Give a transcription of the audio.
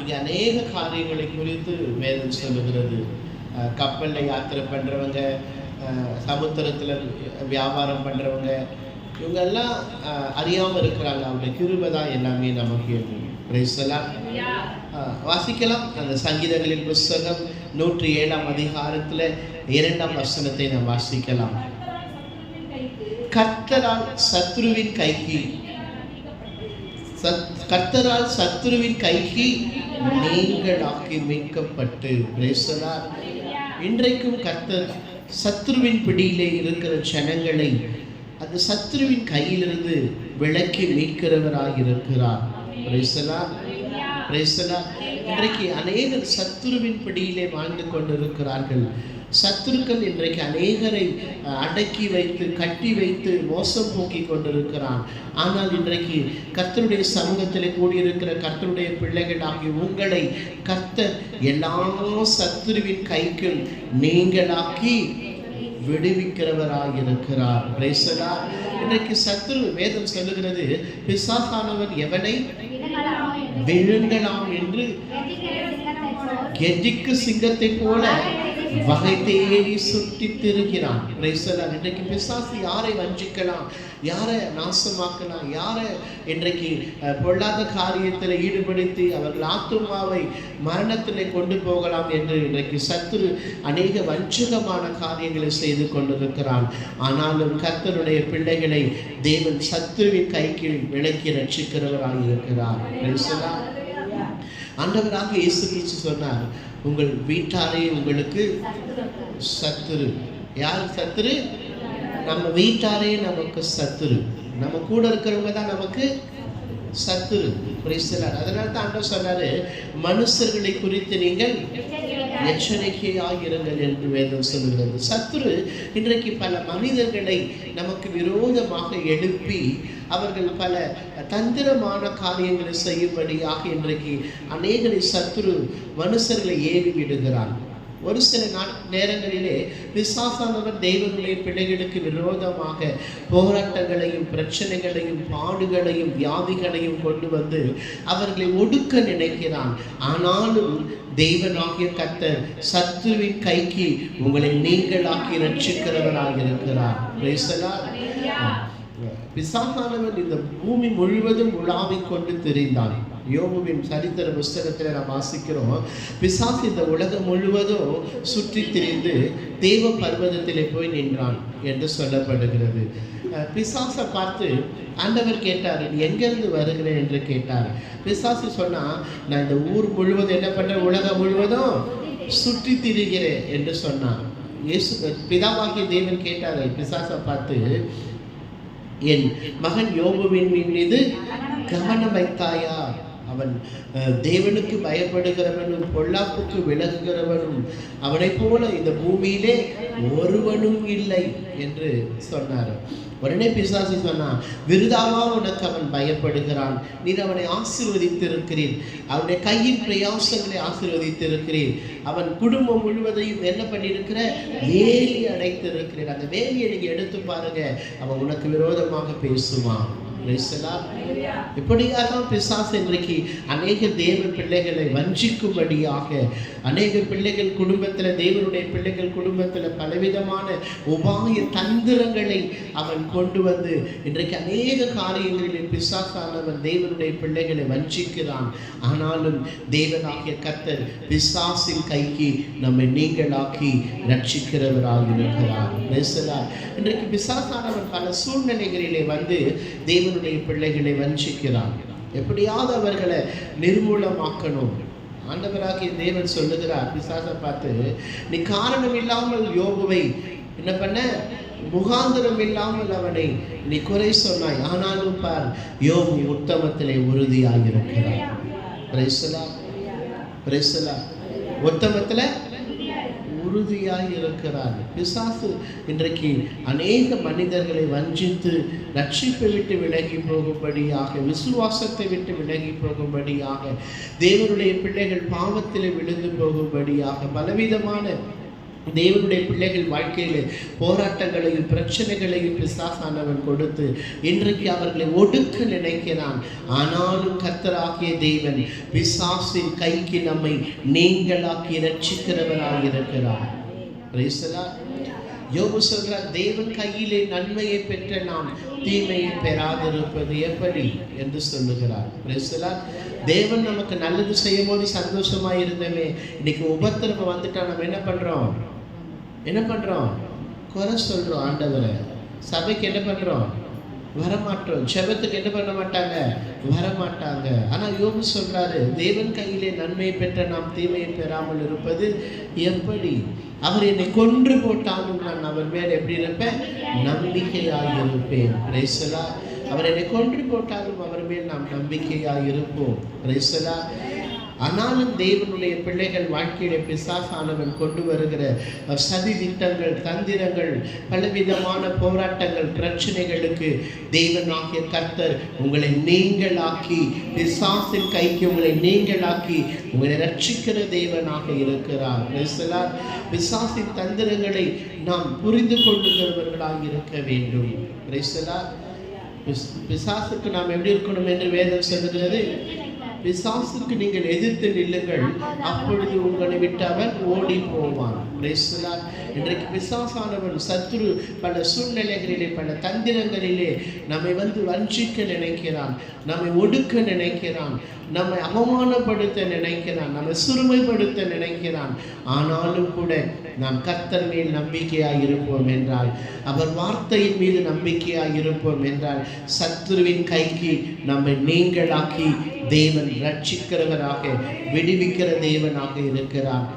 இங்கே அநேக காரியங்களை குறித்து வேதம் சொல்லுகிறது. கப்பலில் யாத்திரை பண்ணுறவங்க, சமுத்திரத்தில் வியாபாரம் பண்ணுறவங்க, இவங்கெல்லாம் அறியாமல் இருக்கிறாங்க. அவருடைய கிருபை தான் எல்லாமே நமக்கு. வாசிக்கலாம். அந்த சங்கீதங்களின் புஸ்தகம் 107ஆம் அதிகாரத்தில் 2ஆம் வசனத்தை நாம் வாசிக்கலாம். கர்த்தரால் சத்ருவின் கைக்கு நீங்களாக்கி மீட்கப்பட்டு. இன்றைக்கும் கர்த்தர் சத்ருவின் பிடியிலே இருக்கிற ஜனங்களை அந்த சத்ருவின் கையிலிருந்து விலக்கி மீட்கிறவராக இருக்கிறார். இன்றைக்கு அநேகர் சத்துருவின் பிடியிலே வாழ்ந்து கொண்டிருக்கிறார்கள். சத்துருக்கள் இன்றைக்கு அநேகரை அடக்கி வைத்து கட்டி வைத்து மோசம் போக்கி கொண்டிருக்கிறான். ஆனால் இன்றைக்கு கர்த்தருடைய சமூகத்திலே கூடியிருக்கிற கர்த்தருடைய பிள்ளைகளாகி உங்களை கர்த்தர் எல்லா சத்துருவின் கைக்கு நீங்களாக்கி விடுவிக்கிறவராக இருக்கிறார். இன்றைக்கு சத்துரு வேதம் சொல்லுகிறது, பிசாசானவன் எவனை விழுங்கலாம் என்று கெஜிக்கு சிங்கத்தை போல வகை தேடி சுற்றி திருக்கிறான். இன்றைக்கு பிசாசு யாரை வஞ்சிக்கலாம், யாரை நாசமாக்கலாம், யாரை இன்றைக்கு பொல்லாத காரியத்தில் ஈடுபடுத்தி அவர்கள் ஆத்துமாவை மரணத்திலே கொண்டு போகலாம் என்று இன்றைக்கு சத்துரு அநேக வஞ்சகமான காரியங்களை செய்து கொண்டிருக்கிறான். ஆனாலும் கர்த்தருடைய பிள்ளைகளை தேவன் சத்துருவின் கைக்கு விலக்கி ரட்சிக்கிறவராக இருக்கிறார். ஆண்டவராக இயேசு கிறிஸ்து சொன்னார், உங்கள் வீட்டாரே உங்களுக்கு சத்துரு. யார் சத்துரு? நம்ம வீட்டாரே நமக்கு சத்துரு. நம்ம கூட இருக்கிறவங்க தான் நமக்கு சத்துரு. அதனால தான் ஆண்டவர் சொன்னாரு, மனுஷர்களை குறித்து நீங்கள் எச்சரிக்கையாக இருங்கள் என்று வேதம் சொல்லுகிறது. சத்துரு இன்றைக்கு பல மனிதர்களை நமக்கு விரோதமாக எழுப்பி அவர்கள் பல தந்திரமான காரியங்களை செய்யும்படியாக இன்றைக்கு அநேகரை சத்துரு மனுஷர்களை ஏவி விடுகிறான். ஒரு சில நேரங்களிலே பிசாசானவர் தெய்வங்களுடைய பிள்ளைகளுக்கு விரோதமாக போராட்டங்களையும் பிரச்சனைகளையும் பாடுகளையும் வியாதிகளையும் கொண்டு வந்து அவர்களை ஒடுக்க நினைக்கிறான். ஆனாலும் தெய்வனாகிய கர்த்தர் சத்துருவின் கைக்கு உங்களை நீங்களாக்கி ரட்சிக்கிறவராக இருக்கிறார். பிசாசானவன் இந்த பூமி முழுவதும் உலாவிக் கொண்டு திரிந்தான். யோபுவின் சரித்திர புஸ்தகத்தில் நாம் வாசிக்கிறோம், பிசாசு இந்த உலகம் முழுவதும் சுற்றி திரிந்து தேவ பர்வதத்திலே போய் நின்றான் என்று சொல்லப்படுகிறது. பிசாசை பார்த்து ஆண்டவர் கேட்டார், நீ எங்கிருந்து வருகிறேன் என்று கேட்டார். பிசாசு சொன்னா, நான் இந்த ஊர் முழுவதும் என்ன பண்றேன், உலகம் முழுவதும் சுற்றி திரிகிறேன் என்று சொன்னான். இயேசு பிதாவாகிய தேவன் கேட்டார் பிசாசை பார்த்து, என் மகன் யோபுவின் மீது கவனம் வைத்தாயா? அவன் தேவனுக்கு பயப்படுகிறவனும் பொல்லாப்புக்கு விலகுகிறவனும் அவனை போல இந்த பூமியிலே ஒருவனும் இல்லை என்று சொன்னார். உடனே பிசாசு சொன்னான், விருதாவா உனக்கு அவன் பயப்படுகிறான், நீர் அவனை ஆசீர்வதித்திருக்கிறீர், அவனுடைய கையின் பிரயாசங்களை ஆசீர்வதித்திருக்கிறீர், அவன் குடும்பம் முழுவதையும் என்ன பண்ணியிருக்கிற, வேலி அடைத்திருக்கிறீர், அந்த வேலியை நீங்க எடுத்து பாருங்க, அவன் உனக்கு விரோதமாக பேசுவான். இப்படியாக பிசாசு இன்றைக்கு அநேக தேவ பிள்ளைகளை வஞ்சிக்கும்படியாக அநேக பிள்ளைகள் குடும்பத்தில், தேவனுடைய பிள்ளைகள் குடும்பத்தில் பலவிதமான உபாய தந்திரங்களை அவன் கொண்டு வந்து இன்றைக்கு அநேக காரியங்களில் பிசாசானவன் தேவனுடைய பிள்ளைகளை வஞ்சிக்கிறான். ஆனாலும் தேவனாகிய கர்த்தர் பிசாசின் கைக்கு நம்மை நீங்களாக்கி ரட்சிக்கிறவராக இருக்கிறார். இன்றைக்கு பிசாசானவன் பல சூழ்நிலைகளிலே வந்து தேவனுடைய பிள்ளைகளை வஞ்சிக்கிறான். எப்படியாவது அவர்களை நிர்மூலமாக்கணும். ஆண்டவராகிய தேவன் சொல்லுகிறார் பிசாசை பார்த்து, நீ காரணம் இல்லாமல் யோபுவை என்ன பண்ண, முகாந்திரம் இல்லாமல் அவனை நீ குறை சொன்னாய், ஆனாலும் பார் யோபு உத்தமத்திலே உறுதியாக இருக்கிறார். உத்தமத்தில் உறுதியாக இருக்கிறார். பிசாசு இன்றைக்கு அநேக மனிதர்களை வஞ்சித்து ரட்சிப்பை விட்டு விலகி போகும்படியாக, விசுவாசத்தை விட்டு விலகி போகும்படியாக, தேவனுடைய பிள்ளைகள் பாவத்தில் விழுந்து போகும்படியாக பலவிதமான தேவனுடைய பிள்ளைகள் வாழ்க்கையிலே போராட்டங்களையும் பிரச்சனைகளையும் பிசாசானவன் கொடுத்து இன்றைக்கு அவர்களை ஒடுக்க நினைக்கிறான். ஆனாலும் கர்த்தராகிய தேவன் பிசாசின் கைக்கு நம்மை நீங்களாக்கி ரட்சிக்கிறவராக இருக்கிறார். யோபு சொல்றார், தேவன் கையிலே நன்மையை பெற்ற நாம் தீமையை பெறாதிருப்பது எப்படி என்று சொல்லுகிறார். தேவன் நமக்கு நல்லது செய்யும் போது சந்தோஷமா இருந்தமே, இன்னைக்கு உபத்திரவம் வந்துட்டா நம்ம என்ன பண்றோம்? குறை சொல்றோம். ஆண்டவரை சபைக்கு என்ன பண்றோம்? வரமாட்டோம். ஜெபத்துக்கு என்ன பண்ண மாட்டாங்க? வரமாட்டாங்க. ஆனா யோபு சொல்றாரு, தேவன் கையிலே நன்மை பெற்ற நாம் தீமையை பெறாமல் இருப்பது எப்படி? அவர் என்னை கொன்று போட்டாலும் நான் அவர் மேல் எப்படி இருப்பேன்? நம்பிக்கையாக இருப்பேன். அவர் என்னை கொன்று போட்டாலும் அவர் மேல் நாம் நம்பிக்கையாக இருப்போம். ஆனாலும் தேவனுடைய பிள்ளைகள் வாழ்க்கையில பிசாசானவன் கொண்டு வருகிற சதி திட்டங்கள், தந்திரங்கள், பலவிதமான போராட்டங்கள், பிரச்சனைகளுக்கு தேவனாகிய கர்த்தர் உங்களை நீங்களாக்கி, பிசாசின் கைக்கு உங்களை நீங்களாக்கி உங்களை ரட்சிக்கிற தேவனாக இருக்கிறார். பிசாசின் தந்திரங்களை நாம் புரிந்து கொள்ளுகிறவர்களாக இருக்க வேண்டும். பிசாசுக்கு நாம் எப்படி இருக்கணும் என்று வேதம் சொல்லுகிறது? பிசாசுக்கு நீங்கள் எதிர்த்து நில்லுங்கள், அப்பொழுது உங்களை விட்டு அவன் ஓடி போவான். இன்றைக்கு பிசாசானவன் சத்துரு பல சூழ்நிலைகளிலே, பல தந்திரங்களிலே நம்மை வஞ்சிக்க நினைக்கிறான், நம்மை ஒடுக்க நினைக்கிறான், நம்மை அவமானப்படுத்த நினைக்கிறான், நம்மை சிறுமைப்படுத்த நினைக்கிறான். ஆனாலும் கூட நாம் கர்த்தர் மேல் நம்பிக்கையாக இருப்போம் என்றால், அவர் வார்த்தையின் மீது நம்பிக்கையாக இருப்போம் என்றால், சத்துருவின் கைக்கு நம்மை நீங்களாக்கி தேவன் ரட்சிக்கிறவராக, விடுவிக்கிற தேவனாக இருக்கிறார்.